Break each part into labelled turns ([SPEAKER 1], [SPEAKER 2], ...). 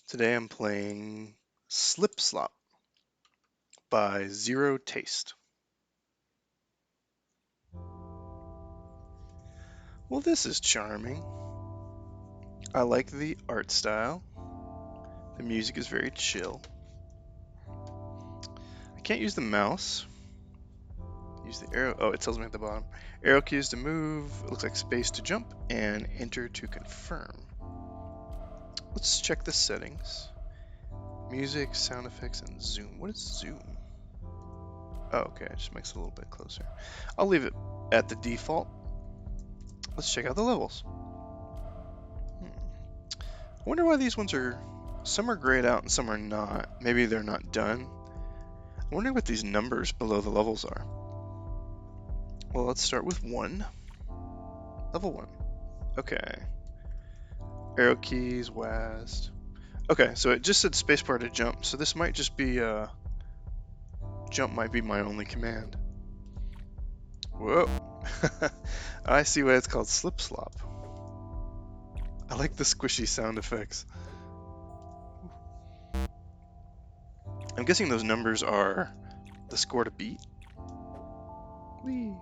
[SPEAKER 1] Today I'm playing Slop by Zero Taste. Well, this is charming. I like the art style. The music is very chill. I can't use the mouse. Use the arrow. Oh, it tells me at the bottom. Arrow keys to move. It looks like space to jump and enter to confirm. Let's check the settings. Music, sound effects, and zoom. What is zoom? Oh, okay. It just makes it a little bit closer. I'll leave it at the default. Let's check out the levels. I wonder why these ones are, some are grayed out and some are not. Maybe they're not done. I wonder what these numbers below the levels are. Well, let's start with 1. Level 1. Okay. Arrow keys, WASD. Okay, so it just said spacebar to jump, so this might just be, jump might be my only command. Whoa. I see why it's called Slop. I like the squishy sound effects. I'm guessing those numbers are the score to beat. Whee!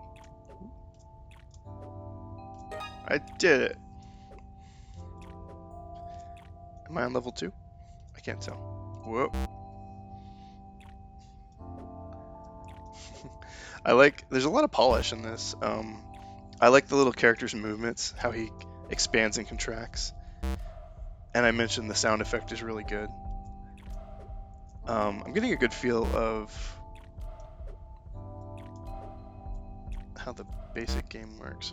[SPEAKER 1] I did it! Am I on level 2? I can't tell. Whoa. There's a lot of polish in this. I like the little character's movements, how he expands and contracts. And I mentioned the sound effect is really good. I'm getting a good feel of how the basic game works.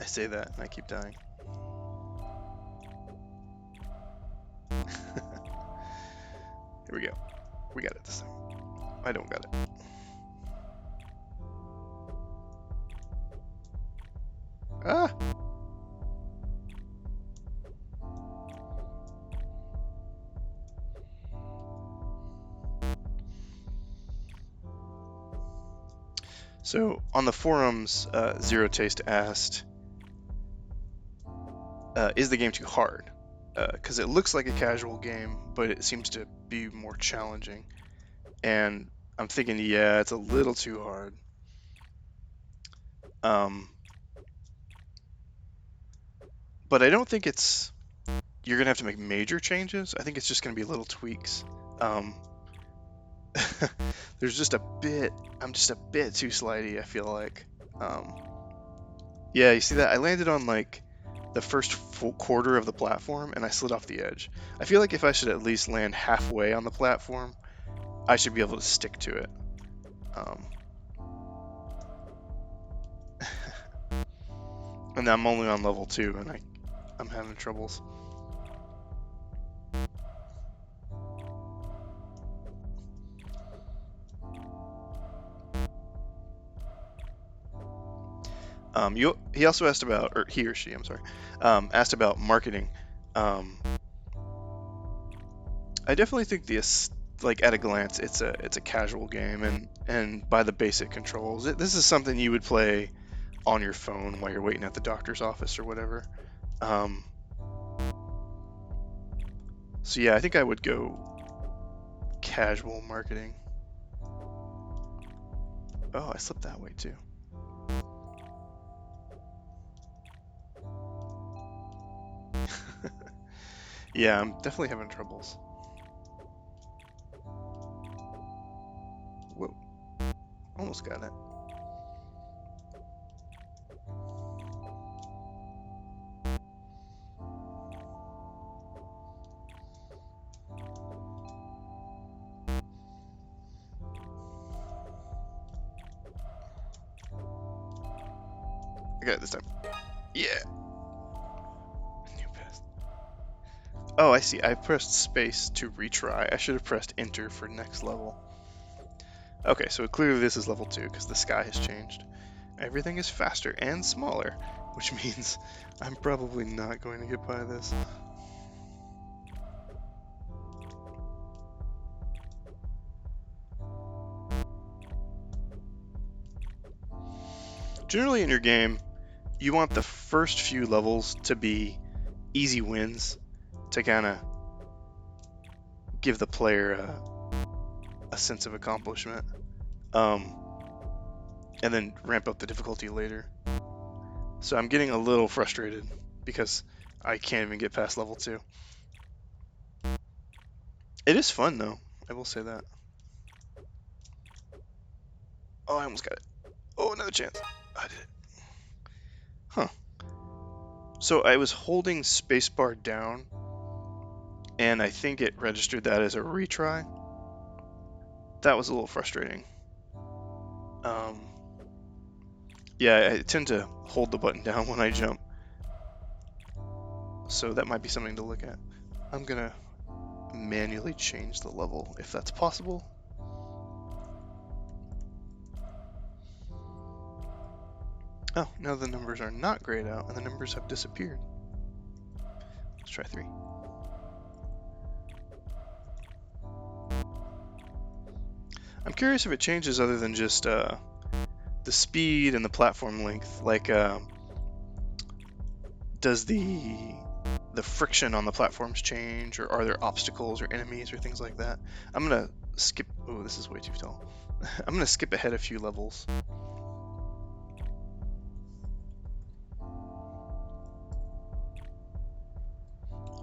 [SPEAKER 1] I say that and I keep dying. Here we go. We got it this time. I don't got it. Ah! So on the forums, Zero Taste asked, is the game too hard? Because it looks like a casual game, but it seems to be more challenging. And I'm thinking, yeah, it's a little too hard. But I don't think you're gonna have to make major changes. I think it's just gonna be little tweaks. There's just I'm just a bit too slidey, I feel like. Yeah, you see that? I landed on like the first full quarter of the platform and I slid off the edge. I feel like if I should at least land halfway on the platform, I should be able to stick to it. And I'm only on level 2 and I'm having troubles. He also asked about, or he or she, I'm sorry, asked about marketing. I definitely think like at a glance, it's a casual game, and by the basic controls, this is something you would play on your phone while you're waiting at the doctor's office or whatever. So yeah, I think I would go casual marketing. Oh, I slipped that way too. Yeah, I'm definitely having troubles. Whoa, almost got it. I got it this time. Yeah. New path. Oh, I see. I pressed space to retry. I should have pressed enter for next level. Okay, so clearly this is level 2 because the sky has changed. Everything is faster and smaller, which means I'm probably not going to get by this. Generally in your game, you want the first few levels to be easy wins to kind of give the player a sense of accomplishment, um, and then ramp up the difficulty later. So I'm getting a little frustrated because I can't even get past level 2. It is fun though, I will say that. Oh, I almost got it. Oh, another chance. I did it. Huh. So I was holding spacebar down, and I think it registered that as a retry. That was a little frustrating. Um, yeah, I tend to hold the button down when I jump, so that might be something to look at. I'm gonna manually change the level if that's possible. Oh, now the numbers are not grayed out and the numbers have disappeared. Let's try 3. I'm curious if it changes other than just the speed and the platform length. Like, does the friction on the platforms change, or are there obstacles or enemies or things like that? I'm gonna skip. Oh, this is way too tall. I'm gonna skip ahead a few levels.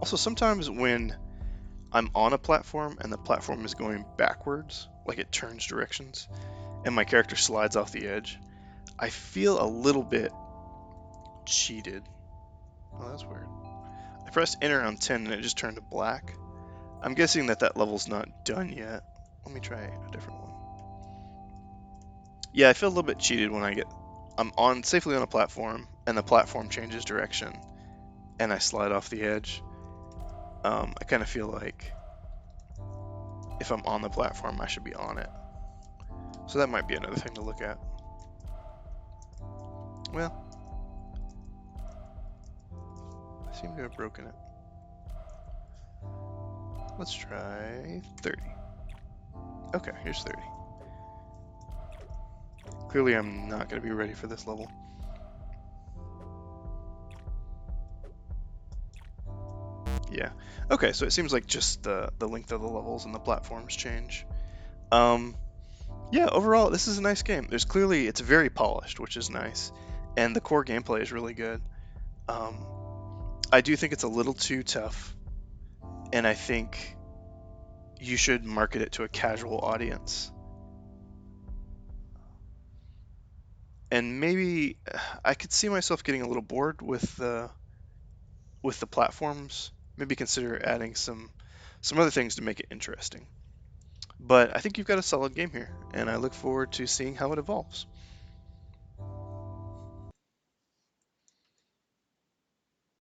[SPEAKER 1] Also, sometimes when I'm on a platform and the platform is going backwards, like it turns directions, and my character slides off the edge, I feel a little bit cheated. Oh, that's weird. I pressed enter on 10 and it just turned to black. I'm guessing that that level's not done yet. Let me try a different one. Yeah, I feel a little bit cheated when I'm on safely on a platform and the platform changes direction and I slide off the edge. I kind of feel like if I'm on the platform, I should be on it. So that might be another thing to look at. Well, I seem to have broken it. Let's try 30. Okay, here's 30. Clearly I'm not going to be ready for this level. Yeah. Okay, so it seems like just the length of the levels and the platforms change. Yeah, overall, this is a nice game. It's very polished, which is nice, and the core gameplay is really good. I do think it's a little too tough, and I think you should market it to a casual audience. And maybe I could see myself getting a little bored with the platforms. Maybe consider adding some other things to make it interesting. But I think you've got a solid game here, and I look forward to seeing how it evolves.